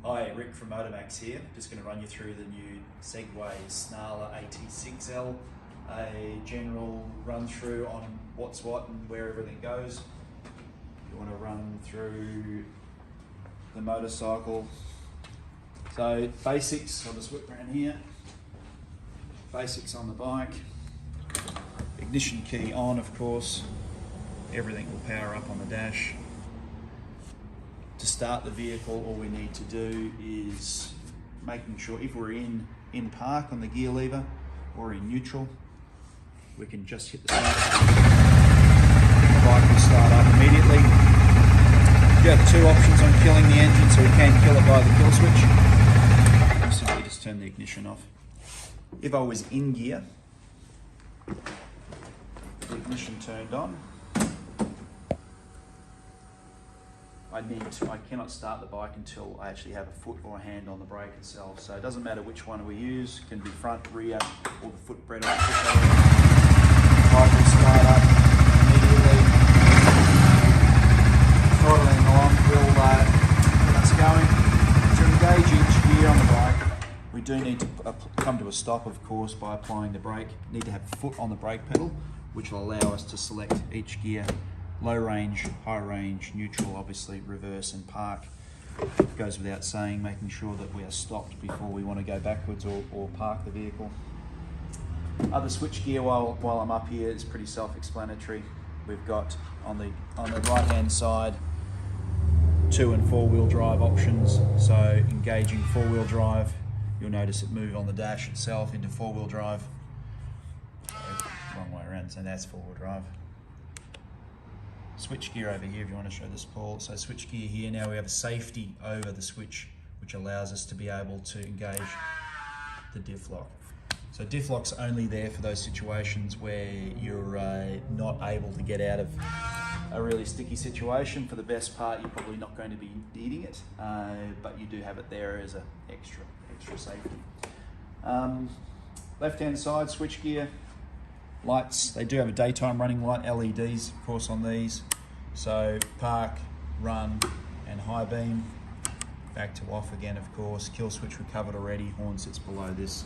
Hi, Rick from Motormax here. Just going to run you through the new Segway Snarler AT6L, a general run through on what's what and where everything goes. You want to run through the motorcycle. So basics, I'll just whip around here. Basics on the bike. Ignition key on, of course. Everything will power up on the dash. To start the vehicle, all we need to do is making sure if we're in park on the gear lever or in neutral, we can just hit the start button. The bike will start up immediately. You have two options on killing the engine, so we can kill it by the kill switch. You simply just turn the ignition off. If I was in gear, the ignition turned on, I cannot start the bike until I actually have a foot or a hand on the brake itself. So it doesn't matter which one we use, it can be front, rear, or the foot brake. The bike will start up immediately. Throttling along will get us going. To engage each gear on the bike, we do need to come to a stop, of course, by applying the brake. We need to have a foot on the brake pedal, which will allow us to select each gear. Low range, high range, neutral, obviously reverse and park. It goes without saying, making sure that we are stopped before we want to go backwards or park the vehicle. Other switch gear while I'm up here is pretty self-explanatory. We've got on the right hand side 2 and 4-wheel drive options. So engaging 4-wheel drive, you'll notice it move on the dash itself into 4-wheel drive. Wrong way around, so that's 4-wheel drive. Switch gear over here if you want to show this, Paul. So switch gear here, now we have a safety over the switch, which allows us to be able to engage the diff lock. So diff lock's only there for those situations where you're not able to get out of a really sticky situation. For the best part, you're probably not going to be needing it, but you do have it there as an extra safety. Left-hand side, switch gear. Lights, they do have a daytime running light, LEDs of course on these. So park, run and high beam. Back to off again of course. Kill switch we covered already, horn sits below this.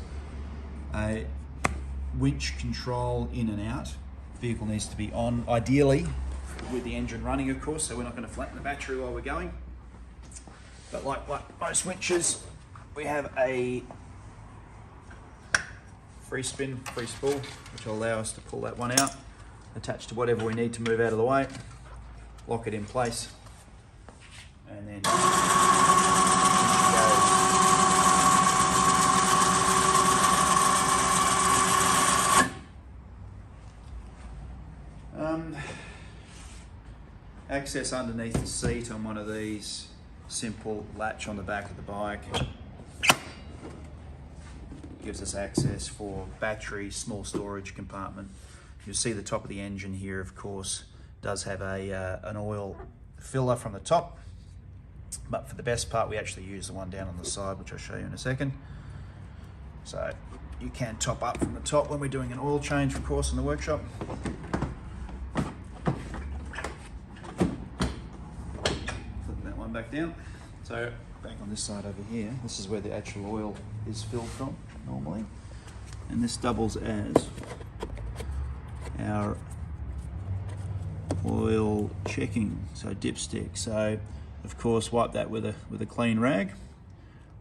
Winch control in and out. Vehicle needs to be on, ideally with the engine running of course, so we're not going to flatten the battery while we're going. But like most winches, we have a free spin, free spool, which will allow us to pull that one out, attach to whatever we need to move out of the way, lock it in place, and then access underneath the seat on one of these, simple latch on the back of the bike. Gives us access for battery, small storage compartment. You'll see the top of the engine here, of course, does have an oil filler from the top, but for the best part, we actually use the one down on the side, which I'll show you in a second. So you can top up from the top when we're doing an oil change, of course, in the workshop. Flip that one back down. So back on this side over here, this is where the actual oil is filled from normally, and this doubles as our oil checking, so dipstick. So of course wipe that with a clean rag.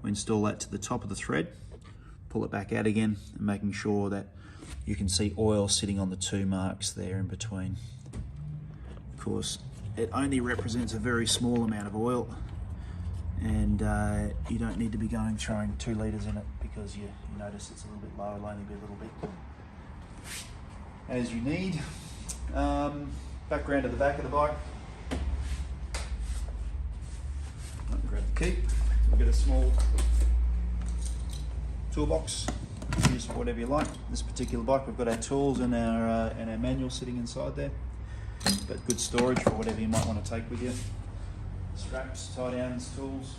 We install that to the top of the thread, pull it back out again, and making sure that you can see oil sitting on the 2 marks there in between. Of course it only represents a very small amount of oil, and you don't need to be throwing 2 litres in it, because you notice it's a little bit low. It'll only be a little bit as you need. Back round to the back of the bike. Grab the key. We've got a small toolbox, use for whatever you like. This particular bike, we've got our tools and our manual sitting inside there, but good storage for whatever you might want to take with you. Straps, tie downs, tools.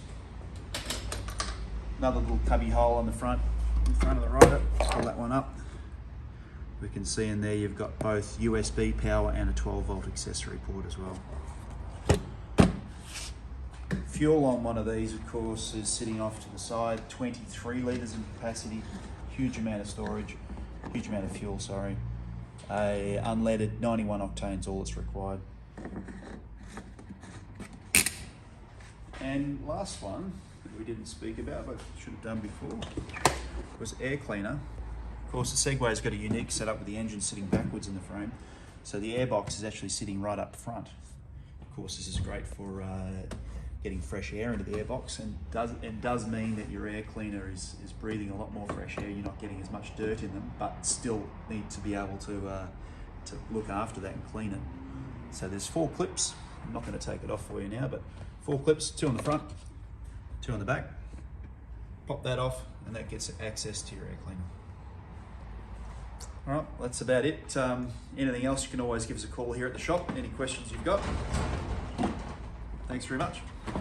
Another little cubby hole on the front, in front of the rider. Pull that one up. We can see in there you've got both USB power and a 12-volt accessory port as well. fuel on one of these, of course, is sitting off to the side, 23 litres in capacity, huge amount of storage, huge amount of fuel, sorry. A unleaded 91 octanes, all that's required. And last one that we didn't speak about, but should have done before, was air cleaner. Of course, the Segway's got a unique setup with the engine sitting backwards in the frame, so the air box is actually sitting right up front. Of course, this is great for getting fresh air into the air box, and does mean that your air cleaner is breathing a lot more fresh air. You're not getting as much dirt in them, but still need to be able to look after that and clean it. So there's 4 clips. I'm not going to take it off for you now, but 4 clips, 2 on the front, 2 on the back. Pop that off, and that gets access to your air cleaner. All right, that's about it. Anything else, you can always give us a call here at the shop. Any questions you've got. Thanks very much.